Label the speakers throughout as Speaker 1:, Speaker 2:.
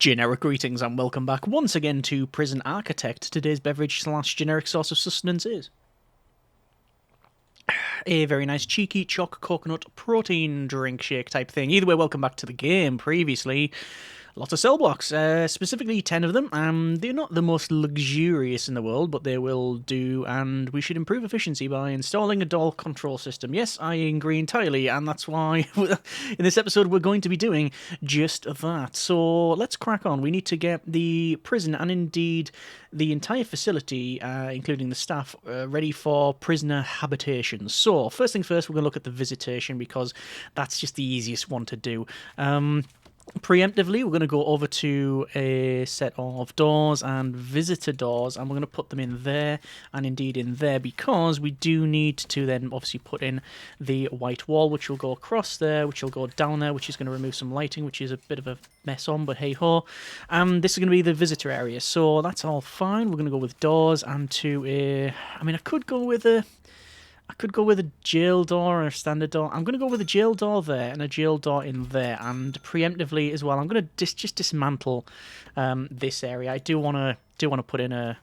Speaker 1: Generic greetings and welcome back once again to Prison Architect. Today's beverage / generic source of sustenance is a very nice cheeky choc coconut protein drink shake type thing. Either way, welcome back to the game. Previously, lots of cell blocks, specifically 10 of them. They're not the most luxurious in the world, but they will do, and we should improve efficiency by installing a door control system. Yes, I agree entirely, and that's why in this episode we're going to be doing just that. So let's crack on. We need to get the prison, and indeed the entire facility, including the staff, ready for prisoner habitation. So first thing first, we're going to look at the visitation, because that's just the easiest one to do. Preemptively, we're going to go over to a set of doors and visitor doors, and we're going to put them in there and indeed in there, because we do need to then obviously put in the white wall, which will go across there, which will go down there, which is going to remove some lighting, which is a bit of a mess on, but hey ho. This is going to be the visitor area, so that's all fine. We're going to go with doors and to a... I could go with a jail door or a standard door. I'm going to go with a jail door there and a jail door in there, and preemptively as well, I'm going to just dismantle this area. I do want to put in a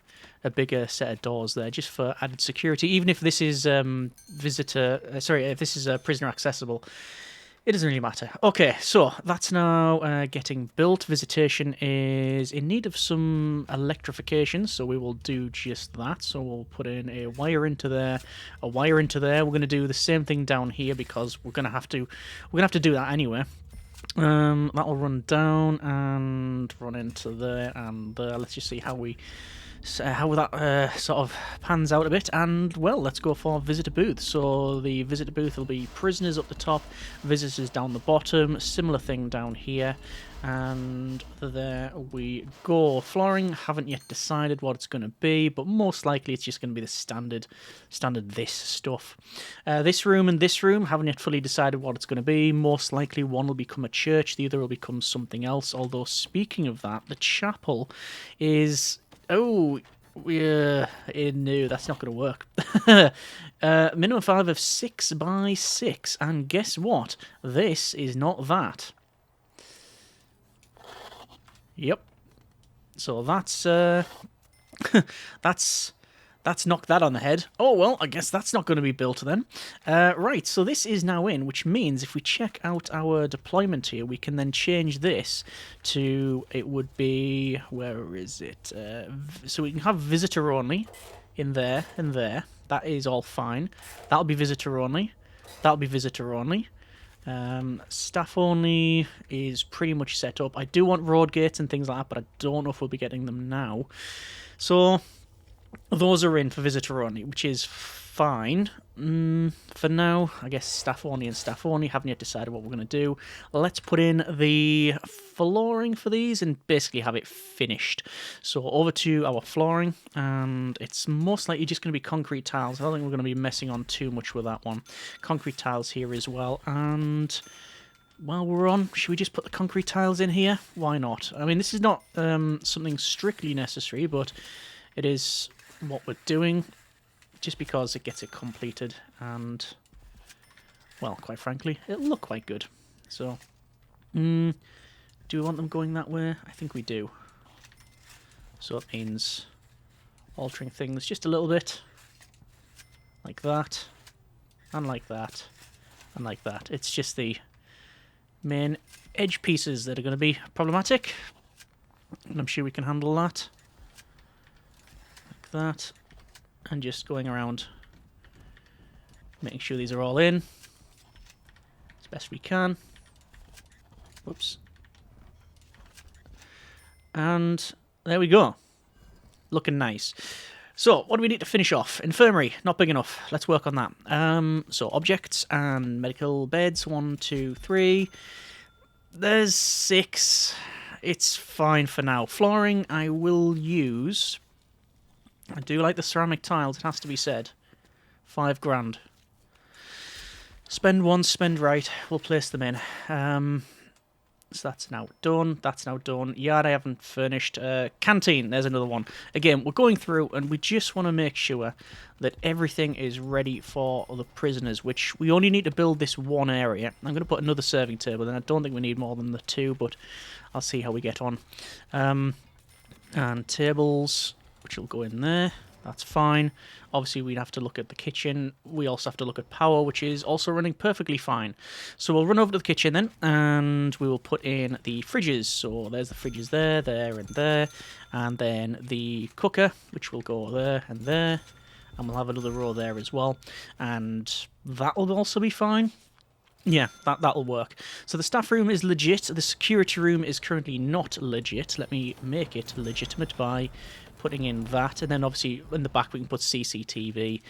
Speaker 1: bigger set of doors there just for added security, even if this is if this is prisoner accessible. It doesn't really matter. Okay, so that's now getting built. Visitation is in need of some electrification, so we will do just that. So we'll put in a wire into there, a wire into there. We're going to do the same thing down here, because we're going to have to do that anyway. That will run down and run into there and there. Let's just see how that sort of pans out a bit, and well, let's go for visitor booth. So the visitor booth will be prisoners up the top, visitors down the bottom, similar thing down here, and there we go. Flooring, haven't yet decided what it's going to be, but most likely it's just going to be the standard this stuff. This room and this room, haven't yet fully decided what it's going to be. Most likely one will become a church, the other will become something else, although speaking of that, the chapel is... Oh, no, that's not going to work. Minimum 5 of 6 by 6, and guess what? This is not that. Yep. So that's that's knocked that on the head. Oh, well, I guess that's not going to be built then. Right, so this is now in, which means if we check out our deployment here, we can then change this to, it would be, where is it? So we can have visitor only in there and there. That is all fine. That'll be visitor only. That'll be visitor only. Staff only is pretty much set up. I do want road gates and things like that, but I don't know if we'll be getting them now. So... those are in for visitor only, which is fine. For now, I guess staff only and staff only. Haven't yet decided what we're going to do. Let's put in the flooring for these and basically have it finished. So over to our flooring, and it's most likely just going to be concrete tiles. I don't think we're going to be messing on too much with that one. Concrete tiles here as well, and... while we're on, should we just put the concrete tiles in here? Why not? I mean, this is not something strictly necessary, but it is what we're doing, just because it gets it completed, and, well, quite frankly, it'll look quite good. So, do we want them going that way? I think we do. So it means altering things just a little bit, like that, and like that, and like that. It's just the main edge pieces that are going to be problematic, and I'm sure we can handle that. Like that, and just going around making sure these are all in as best we can. Whoops. And there we go. Looking nice. So, what do we need to finish off? Infirmary, not big enough. Let's work on that. So, objects and medical beds. 1, 2, 3. There's 6. It's fine for now. Flooring, I will use... I do like the ceramic tiles, it has to be said. £5 grand. Spend once, spend right. We'll place them in. So that's now done. That's now done. Yard I haven't furnished. Canteen, there's another one. Again, we're going through and we just want to make sure that everything is ready for the prisoners, which we only need to build this one area. I'm going to put another serving table, and I don't think we need more than the 2, but I'll see how we get on. And tables, which will go in there. That's fine. Obviously, we'd have to look at the kitchen. We also have to look at power, which is also running perfectly fine. So we'll run over to the kitchen then, and we will put in the fridges. So there's the fridges there, there, and there. And then the cooker, which will go there and there. And we'll have another row there as well. And that will also be fine. Yeah, that'll work. So the staff room is legit. The security room is currently not legit. Let me make it legitimate by putting in that, and then obviously in the back we can put CCTV,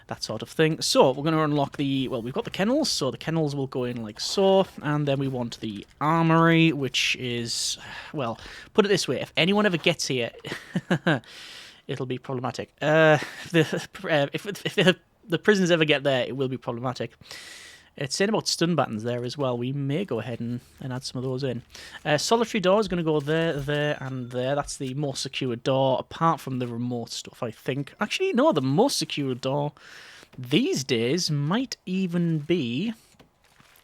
Speaker 1: that sort of thing. So we're going to unlock the, well, we've got the kennels, so the kennels will go in like so, and then we want the armory, which is, well, put it this way, if anyone ever gets here, it'll be problematic. If the prisoners ever get there, it will be problematic. It's saying about stun buttons there as well. We may go ahead and add some of those in. Solitary door is going to go there, there, and there. That's the most secure door, apart from the remote stuff, I think. Actually, no, the most secure door these days might even be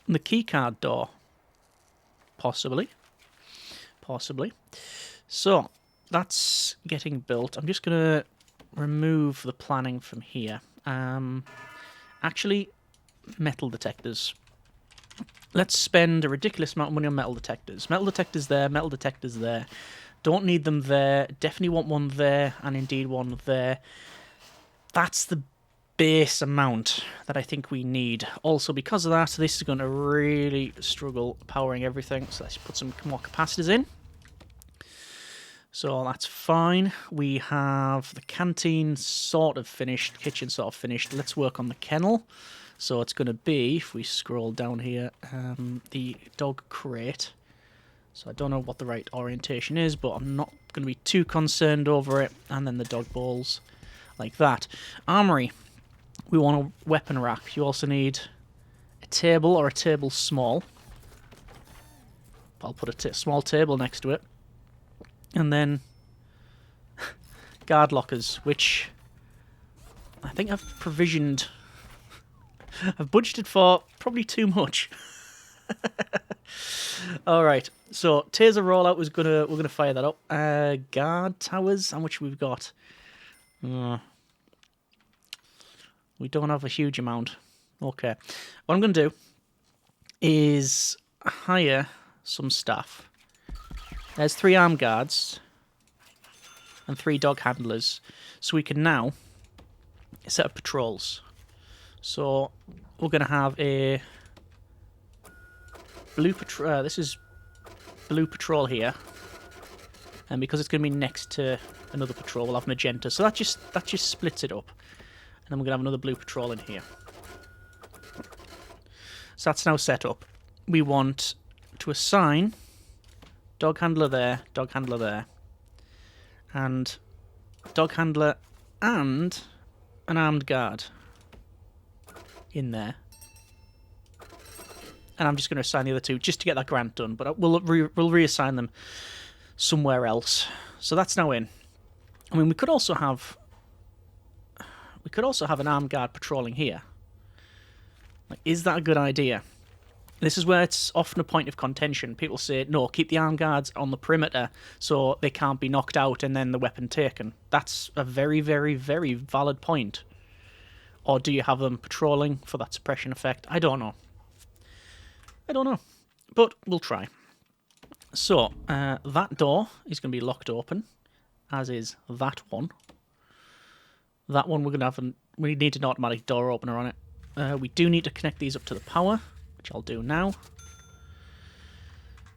Speaker 1: the keycard door. Possibly. Possibly. So, that's getting built. I'm just going to remove the planning from here. Actually, metal detectors. Let's spend a ridiculous amount of money on metal detectors. Metal detectors there, metal detectors there. Don't need them there. Definitely want one there, and indeed one there. That's the base amount that I think we need. Also, because of that, this is going to really struggle powering everything. So let's put some more capacitors in. So that's fine. We have the canteen sort of finished, kitchen sort of finished. Let's work on the kennel. So it's going to be, if we scroll down here, the dog crate. So I don't know what the right orientation is, but I'm not going to be too concerned over it. And then the dog balls, like that. Armory. We want a weapon rack. You also need a table or a table small. I'll put a small table next to it. And then guard lockers, which I think I've provisioned. I've budgeted for probably too much. All right, so taser rollout was we're gonna fire that up. Guard towers, how much we've got? We don't have a huge amount. Okay, what I'm gonna do is hire some staff. There's 3 armed guards and 3 dog handlers, so we can now set up patrols. So we're going to have a blue patrol. This is blue patrol here, and because it's going to be next to another patrol, we'll have magenta. So that just splits it up, and then we're going to have another blue patrol in here. So that's now set up. We want to assign dog handler there, and dog handler and an armed guard in there. And I'm just going to assign the other 2 just to get that grant done, but we'll reassign them somewhere else. So that's now in. I mean, we could also have an armed guard patrolling here. Like, is that a good idea? This is where it's often a point of contention. People say, no, keep the armed guards on the perimeter so they can't be knocked out and then the weapon taken. That's a very, very, very valid point. Or do you have them patrolling for that suppression effect? I don't know. But we'll try. So, that door is going to be locked open, as is that one. That one we're going to have, we need an automatic door opener on it. We do need to connect these up to the power, which I'll do now.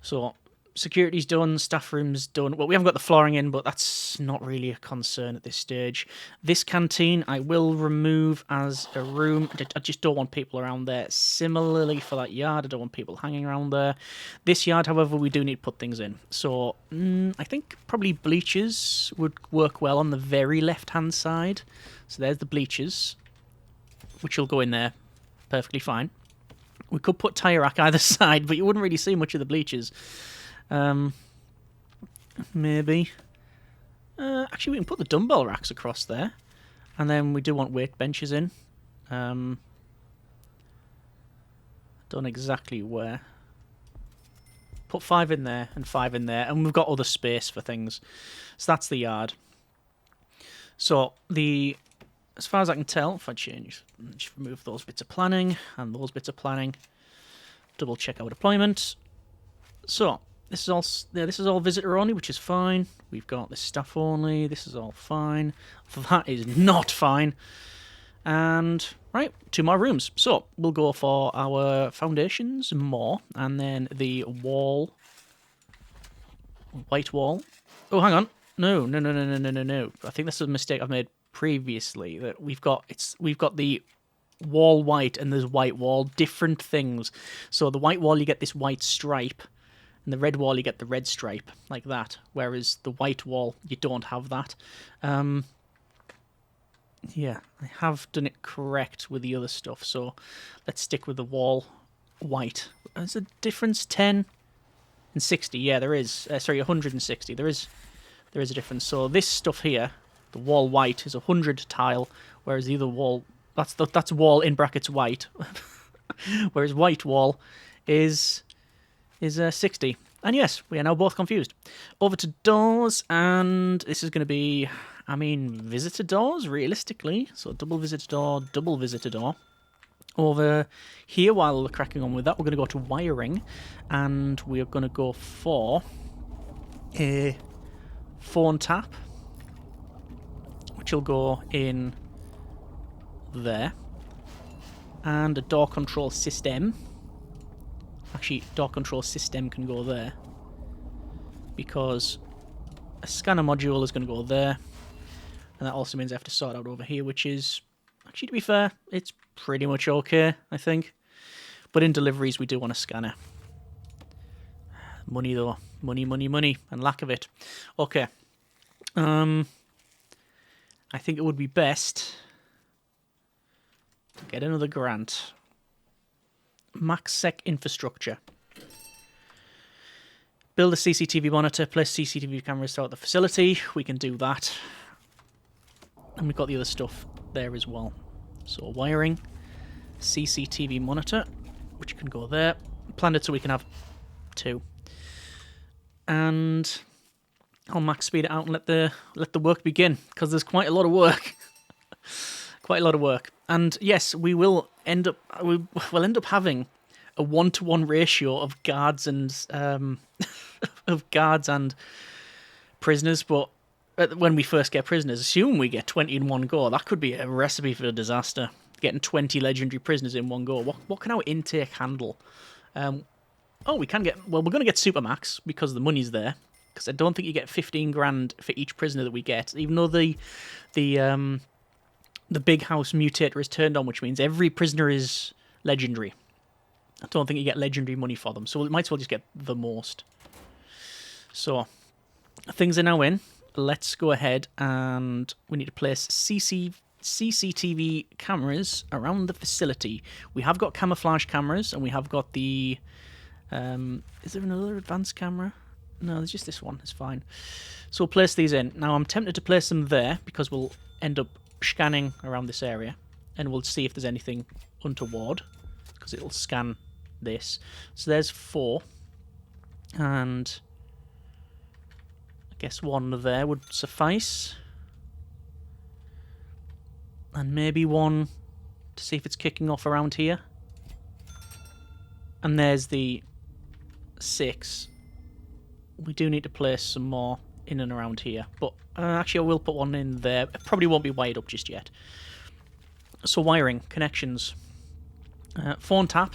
Speaker 1: So, security's done, staff room's done. Well, we haven't got the flooring in, but that's not really a concern at this stage. This canteen I will remove as a room. I just don't want people around there. Similarly for that yard, I don't want people hanging around there. This yard, however, we do need to put things in. So, I think probably bleachers would work well on the very left-hand side. So there's the bleachers, which will go in there perfectly fine. We could put tyre rack either side, but you wouldn't really see much of the bleachers. Maybe. Actually, we can put the dumbbell racks across there. And then we do want weight benches in. Don't exactly where. Put 5 in there and 5 in there. And we've got other space for things. So that's the yard. So, as far as I can tell, if I just remove those bits of planning and those bits of planning. Double check our deployment. So, this is all visitor only, which is fine. We've got this staff only. This is all fine. That is not fine. And, right, 2 more rooms. So, we'll go for our foundations more, and then the wall, white wall. Oh, hang on. No. I think this is a mistake I've made previously. That we've got the wall white and there's white wall, different things. So the white wall, you get this white stripe, and the red wall, you get the red stripe, like that. Whereas the white wall, you don't have that. Yeah, I have done it correct with the other stuff, so let's stick with the wall white. Is a difference 10 and 60? Yeah, there is. Sorry, 160. There is a difference. So this stuff here, the wall white, is 100 tile, whereas the other wall, that's wall in brackets white, whereas white wall is 60. And yes, we are now both confused. Over to doors, and this is going to be, I mean, visitor doors, realistically. So double visitor door. Over here, while we're cracking on with that, we're going to go to wiring, and we're going to go for a phone tap, which will go in there, and a door control system. Actually, door control system can go there, because a scanner module is going to go there, and that also means I have to sort out over here, which is, actually, to be fair, it's pretty much okay, I think. But in deliveries, we do want a scanner. Money, though. Money, and lack of it. Okay. I think it would be best to get another grant. MaxSec infrastructure. Build a CCTV monitor, place CCTV cameras throughout the facility. We can do that. And we've got the other stuff there as well. So wiring, CCTV monitor, which can go there. Planned it so we can have 2. And I'll max speed it out and let the work begin, because there's quite a lot of work. Quite a lot of work. And yes, we'll end up having a 1-to-1 ratio of guards and prisoners, but when we first get prisoners, assume we get 20 in one go. That could be a recipe for a disaster. Getting 20 legendary prisoners in one go. What can our intake handle? We can get... Well, we're going to get Supermax because the money's there. Because I don't think you get 15 grand for each prisoner that we get. Even though the big house mutator is turned on, which means every prisoner is legendary. I don't think you get legendary money for them. So we might as well just get the most. So, things are now in. Let's go ahead and we need to place CCTV cameras around the facility. We have got camouflage cameras, and we have got the... is there another advanced camera? No, there's just this one. It's fine. So we'll place these in. Now, I'm tempted to place them there because we'll end up scanning around this area, and we'll see if there's anything untoward, because it'll scan this. So there's 4, and I guess 1 there would suffice, and maybe 1 to see if it's kicking off around here. And there's the 6. We do need to place some more in and around here, but actually I will put 1 in there. It probably won't be wired up just yet. So wiring, connections, phone tap.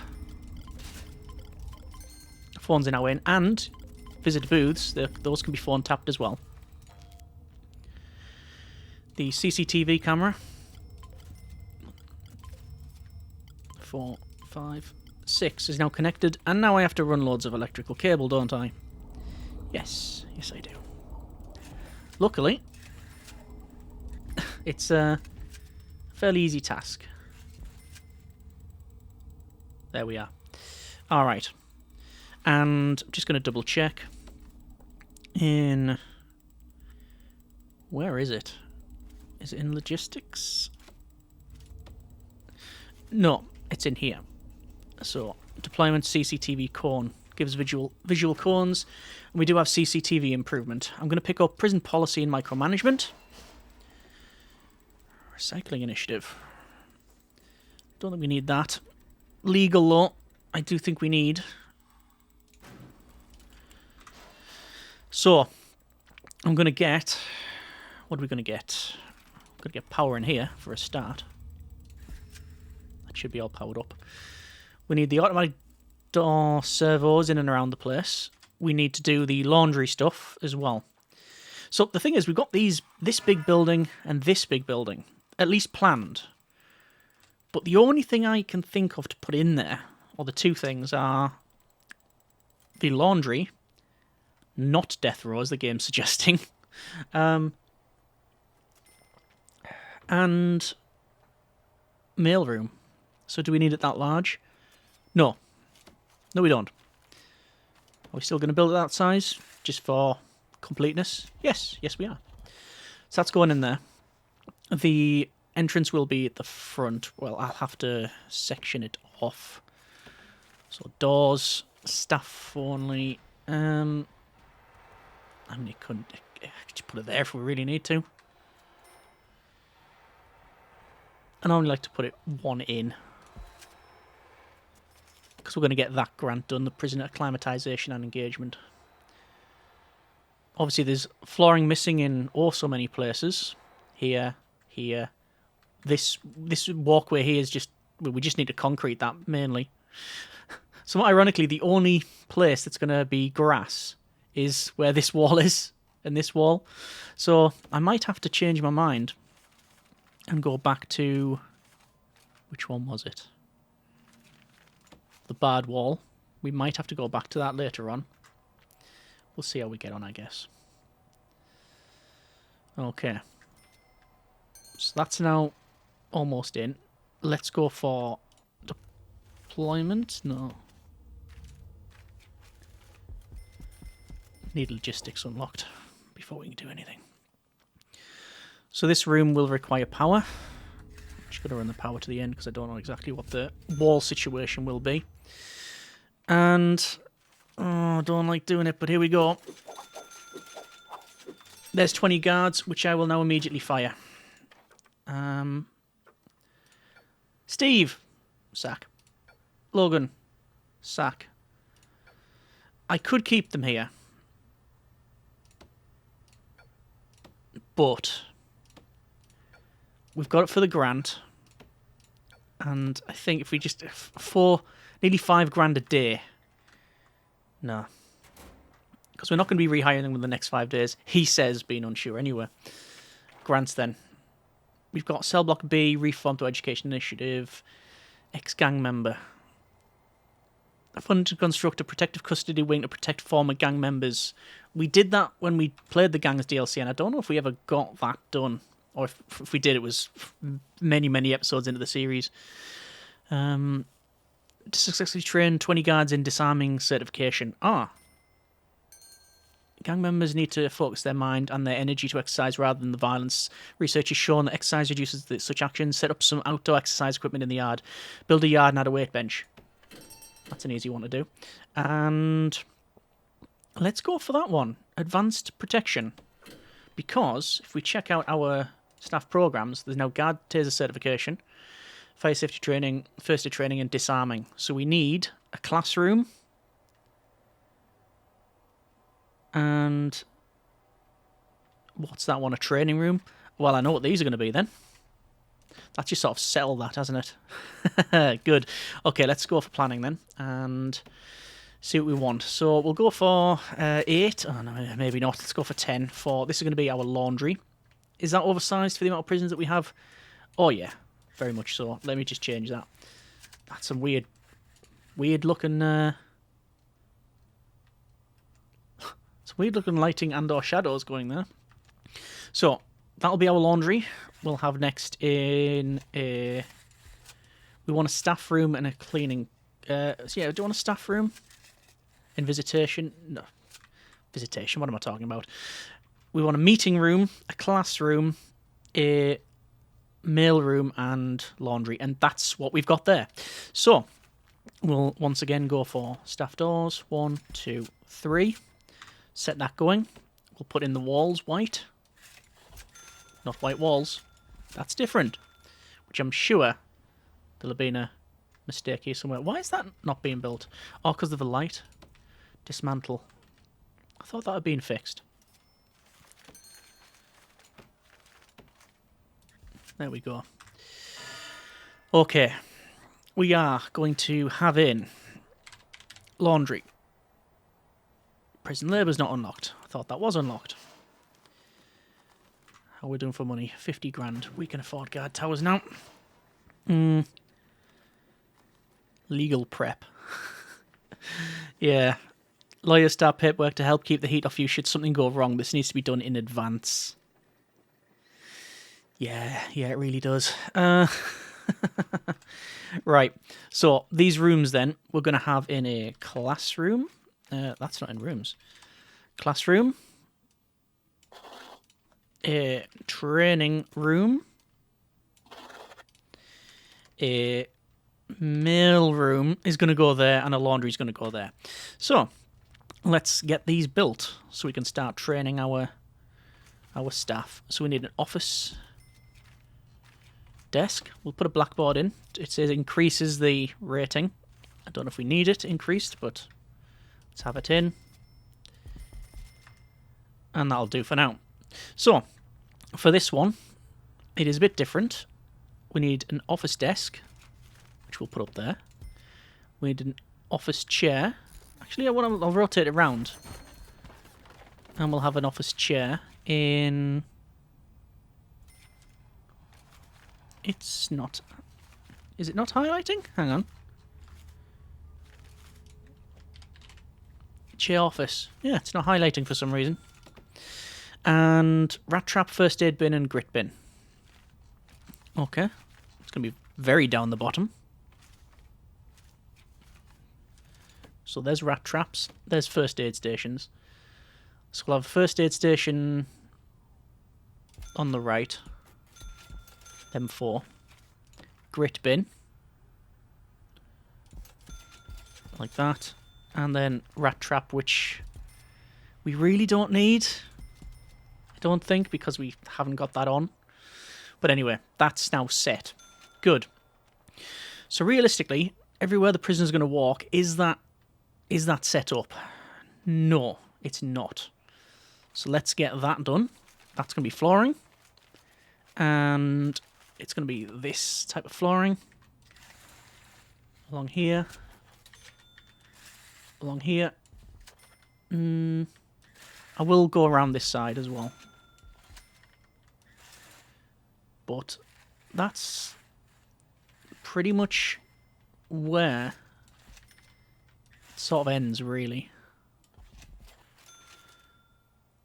Speaker 1: Phones are now in, and visitor booths, those can be phone tapped as well. The CCTV camera. 4, 5, 6 is now connected, and now I have to run loads of electrical cable, don't I? Yes I do. Luckily, it's a fairly easy task. There we are. Alright. And I'm just going to double check. in... Where is it? Is it in logistics? No, it's in here. So, deployment CCTV cone gives visual cones. And we do have CCTV improvement. I'm going to pick up prison policy and micromanagement. Recycling initiative. Don't think we need that. Legal law, I do think we need. So, I'm going to get... What are we going to get? I'm going to get power in here for a start. That should be all powered up. We need the automatic door servos in and around the place. We need to do the laundry stuff as well. So the thing is, we've got this big building and this big building, at least planned. But the only thing I can think of to put in there, or the two things, are the laundry, not death row as the game's suggesting, and mailroom. So do we need it that large? No. No, we don't. Are we still going to build it that size? Just for completeness? Yes. Yes, we are. So that's going in there. The entrance will be at the front. Well, I'll have to section it off. So doors, staff only. I mean, you couldn't just put it there if we really need to. I normally like to put it one in. Because we're going to get that grant done, the prisoner acclimatisation and engagement. Obviously, there's flooring missing in oh so many places. Here, here. This walkway here is just... We just need to concrete that, mainly. So, ironically, the only place that's going to be grass is where this wall is, and this wall. So, I might have to change my mind and go back to... Which one was it? The barred wall. We might have to go back to that later on. We'll see how we get on, I guess. Okay. So that's now almost in. Let's go for deployment. No. Need logistics unlocked before we can do anything. So this room will require power. Just got to run the power to the end because I don't know exactly what the wall situation will be. And, oh, I don't like doing it, but here we go. There's 20 guards, which I will now immediately fire. Steve, sack. Logan, sack. I could keep them here. But we've got it for the grant. And I think if we just... For nearly $5,000 a day. No. Because we're not going to be rehiring them in the next 5 days. He says, being unsure anyway. Grants then. We've got Cell Block B, Reform to Education Initiative, ex-gang member. Fund to construct a protective custody wing to protect former gang members. We did that when we played the Gangs DLC, and I don't know if we ever got that done. Or if we did, it was many, many episodes into the series. To successfully train 20 guards in disarming certification. Gang members need to focus their mind and their energy to exercise rather than the violence. Research has shown that exercise reduces such actions. Set up some outdoor exercise equipment in the yard. Build a yard and add a weight bench. That's an easy one to do. And let's go for that one. Advanced protection. Because if we check out our staff programs, there's now guard taser certification, fire safety training, first aid training, and disarming. So we need a classroom. And what's that one? A training room? Well, I know what these are going to be then. That just sort of settled that, hasn't it? Good. Okay, let's go for planning then and see what we want. So we'll go for 8. Oh, no, maybe not. Let's go for 10. This is going to be our laundry. Is that oversized for the amount of prisons that we have? Oh, yeah. Very much so. Let me just change that. That's some weird looking... It's weird looking lighting and or shadows going there. So, that'll be our laundry. We'll have next in a... We want a staff room and a cleaning... so yeah, do you want a staff room? In visitation? No. Visitation, what am I talking about? We want a meeting room, a classroom, a mail room, and laundry. And that's what we've got there. So, we'll once again go for staff doors. 1, 2, 3. Set that going. We'll put in the walls white. Not white walls. That's different. Which I'm sure there'll have been a mistake here somewhere. Why is that not being built? Oh, because of the light. Dismantle. I thought that had been fixed. There we go. Okay. We are going to have in laundry. Prison labour's not unlocked. I thought that was unlocked. How are we doing for money? 50 grand. We can afford guard towers now. Legal prep. Yeah. Lawyers start paperwork to help keep the heat off you should something go wrong. This needs to be done in advance. Yeah, it really does. Right. So, these rooms then, we're going to have in a classroom. That's not in rooms. Classroom. A training room. A mail room is going to go there, and a laundry is going to go there. So, let's get these built so we can start training our staff. So we need an office desk. We'll put a blackboard in. It says increases the rating. I don't know if we need it increased, but let's have it in. And that'll do for now. So, for this one, it is a bit different. We need an office desk, which we'll put up there. We need an office chair. Actually, I'll rotate it around. And we'll have an office chair in... It's not... Is it not highlighting? Hang on. Chair office. Yeah, it's not highlighting for some reason. And rat trap, first aid bin, and grit bin. Okay. It's going to be very down the bottom. So there's rat traps. There's first aid stations. So we'll have a first aid station on the right. Them 4. Grit bin. Like that. And then rat trap, which we really don't need. I don't think, because we haven't got that on. But anyway, that's now set. Good. So realistically, everywhere the prisoner's going to walk, is that set up? No, it's not. So let's get that done. That's going to be flooring. And it's going to be this type of flooring. Along here. Along here. I will go around this side as well. But that's pretty much where it sort of ends, really.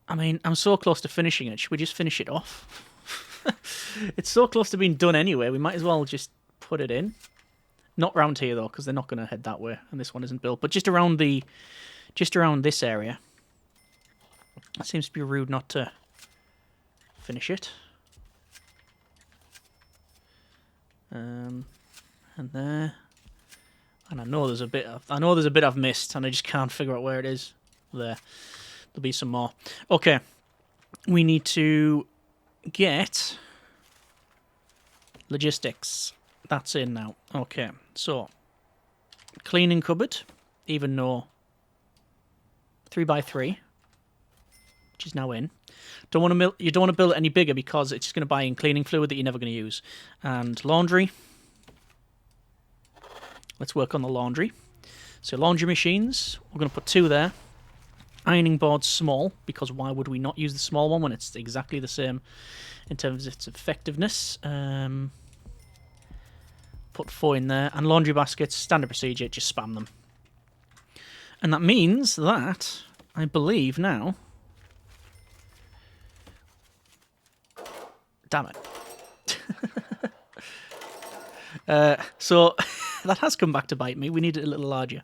Speaker 1: I mean, I'm so close to finishing it. Should we just finish it off? It's so close to being done anyway. We might as well just put it in. Not round here, though, because they're not going to head that way, and this one isn't built. But just around this area. It seems to be rude not to finish it. And there. And I know there's a bit I've missed, and I just can't figure out where it is. There. There'll be some more. Okay. We need to get logistics. That's in now. Okay. So, cleaning cupboard, even though 3x3, which is now in. You don't want to build it any bigger because it's just going to buy in cleaning fluid that you're never going to use. And laundry. Let's work on the laundry. So laundry machines, we're going to put 2 there. Ironing boards small, because why would we not use the small one when it's exactly the same in terms of its effectiveness? Put 4 in there. And laundry baskets, standard procedure, just spam them. And that means that, I believe now... Damn it. So, that has come back to bite me. We need it a little larger.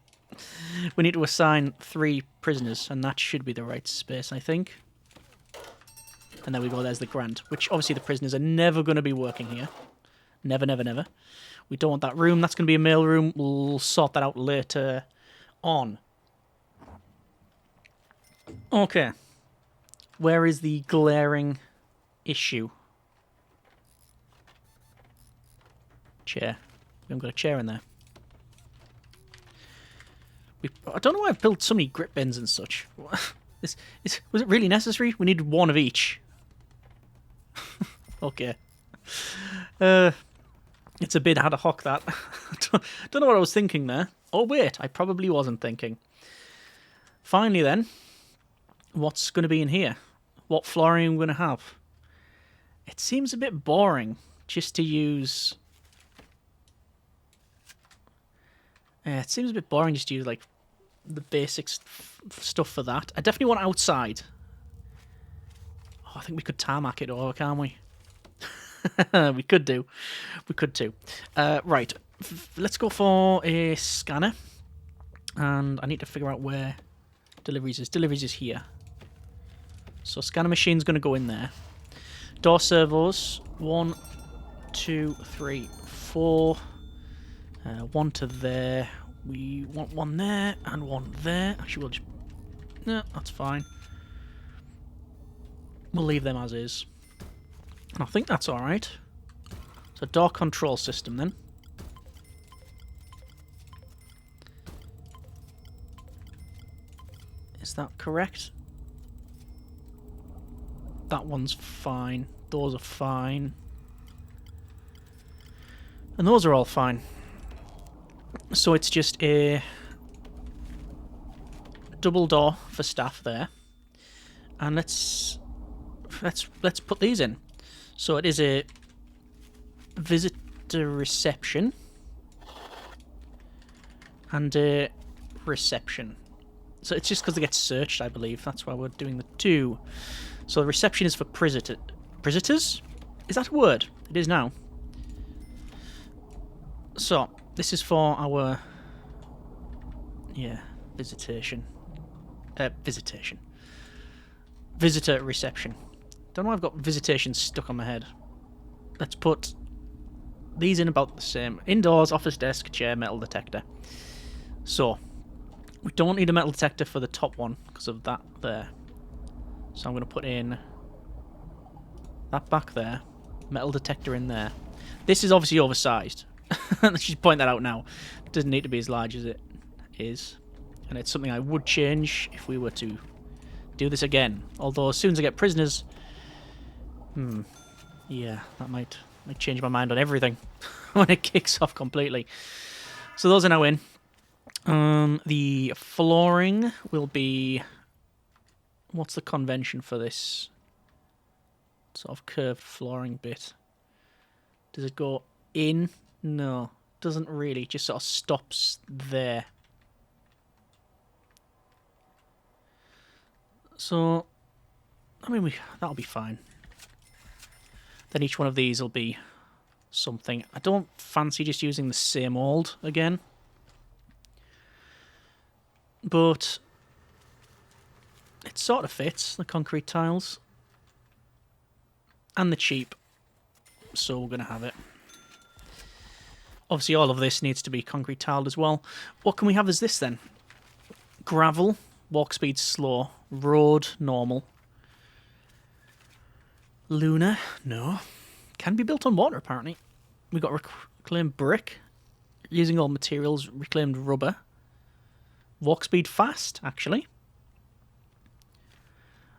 Speaker 1: We need to assign 3 prisoners, and that should be the right space, I think. And there we go, there's the grant, which obviously the prisoners are never going to be working here. Never, never, never. We don't want that room. That's going to be a mail room. We'll sort that out later on. Okay. Where is the glaring issue? Chair. We haven't got a chair in there. I don't know why I've built so many grip bins and such. Was it really necessary? We needed 1 of each. Okay. It's a bit ad hoc, that. Don't know what I was thinking there. Oh, wait. I probably wasn't thinking. Finally, then. What's going to be in here? What flooring are we going to have? It seems a bit boring just to use... it seems a bit boring just to use, like, the basic stuff for that. I definitely want outside. Oh, I think we could tarmac it over, can't we? We could do. We could too. Right. Let's go for a scanner. And I need to figure out where deliveries is. Deliveries is here. So scanner machine's going to go in there. Door servos. 1, 2, 3, 4. 1 to there. We want 1 there and 1 there. Actually, we'll just... No, that's fine. We'll leave them as is. I think that's alright. So door control system then. Is that correct? That one's fine. Those are fine. And those are all fine. So it's just a double door for staff there. And let's put these in. So it is a visitor reception and a reception. So it's just because they get searched, I believe. That's why we're doing the 2. So the reception is for prisoners? Is that a word? It is now. So this is for our visitation. Visitor reception. Don't know why I've got visitation stuck on my head. Let's put these in about the same. Indoors, office desk, chair, metal detector. So, we don't need a metal detector for the top one because of that there. So I'm going to put in that back there. Metal detector in there. This is obviously oversized. Let's just point that out now. It doesn't need to be as large as it is. And it's something I would change if we were to do this again. Although as soon as I get prisoners... yeah, that might change my mind on everything when it kicks off completely. So those are now in. The flooring will be... What's the convention for this sort of curved flooring bit? Does it go in? No, doesn't really. It just sort of stops there. So, I mean, that'll be fine. Then each one of these will be something. I don't fancy just using the same old again. But it sort of fits, the concrete tiles. And the cheap. So we're going to have it. Obviously all of this needs to be concrete tiled as well. What can we have as this then? Gravel, walk speed slow, road normal. Lunar, no. Can be built on water apparently. We got reclaimed brick, using all materials, reclaimed rubber. Walk speed fast, actually.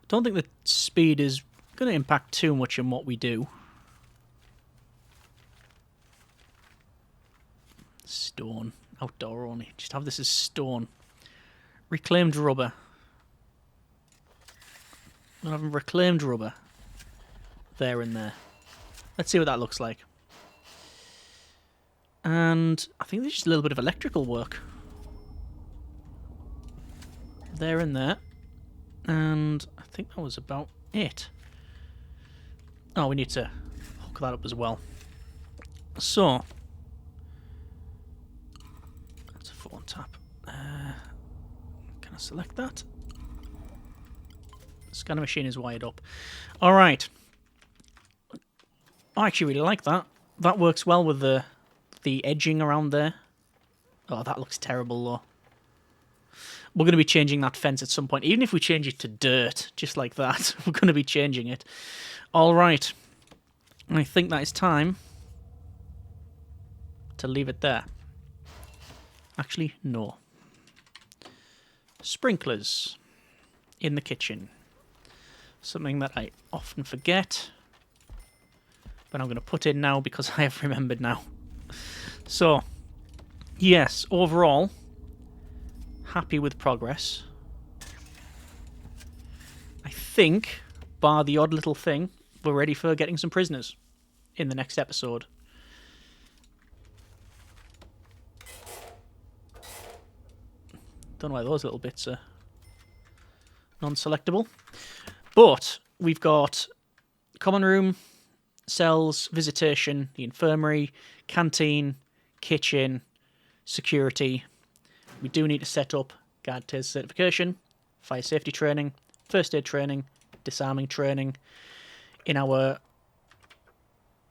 Speaker 1: Don't think the speed is going to impact too much in what we do. Stone. Outdoor only. Just have this as stone. Reclaimed rubber. We'll have reclaimed rubber. There and there. Let's see what that looks like. And I think there's just a little bit of electrical work. There and there. And I think that was about it. Oh, we need to hook that up as well. So, that's a foot on tap. Can I select that? Scanner machine is wired up. All right. I actually really like that. That works well with the edging around there. Oh, that looks terrible, though. We're going to be changing that fence at some point. Even if we change it to dirt, just like that, we're going to be changing it. All right. I think that is time to leave it there. Actually, no. Sprinklers in the kitchen. Something that I often forget, but I'm going to put in now because I have remembered now. So, yes, overall, happy with progress. I think, bar the odd little thing, we're ready for getting some prisoners in the next episode. Don't know why those little bits are non-selectable. But we've got common room, cells, visitation, the infirmary, canteen, kitchen, security. We do need to set up guard taser certification, fire safety training, first aid training, disarming training. In our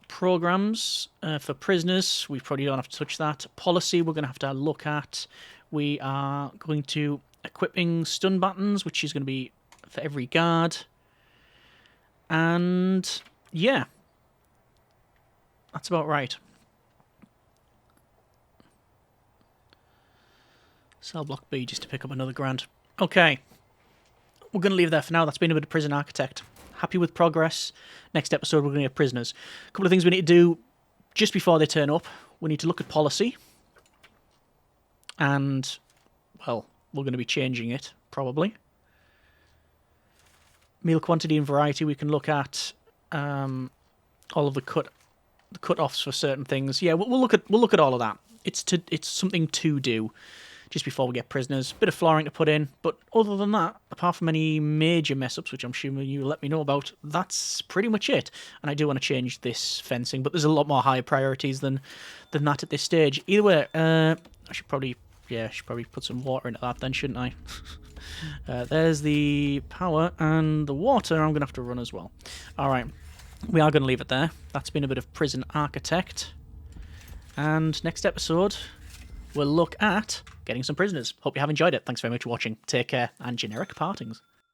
Speaker 1: programs for prisoners, we probably don't have to touch that. Policy we're going to have to look at. We are going to equipping stun buttons, which is going to be for every guard. And yeah, that's about right. Cell block B just to pick up another grant. Okay, we're going to leave there for now. That's been a bit of Prison Architect. Happy with progress. Next episode, we're going to get prisoners. A couple of things we need to do just before they turn up. We need to look at policy. And, well, we're going to be changing it, probably. Meal quantity and variety, we can look at all of the cut-offs for certain things. Yeah, we'll look at all of that. It's something to do just before we get prisoners. Bit of flooring to put in, but other than that, apart from any major mess-ups, which I'm sure you let me know about, that's pretty much it. And I do want to change this fencing, but there's a lot more higher priorities than that at this stage. Either way, I should probably put some water into that then, shouldn't I? There's the power, and the water I'm going to have to run as well. Alright, we are going to leave it there. That's been a bit of Prison Architect. And next episode, we'll look at getting some prisoners. Hope you have enjoyed it. Thanks very much for watching. Take care, and generic partings.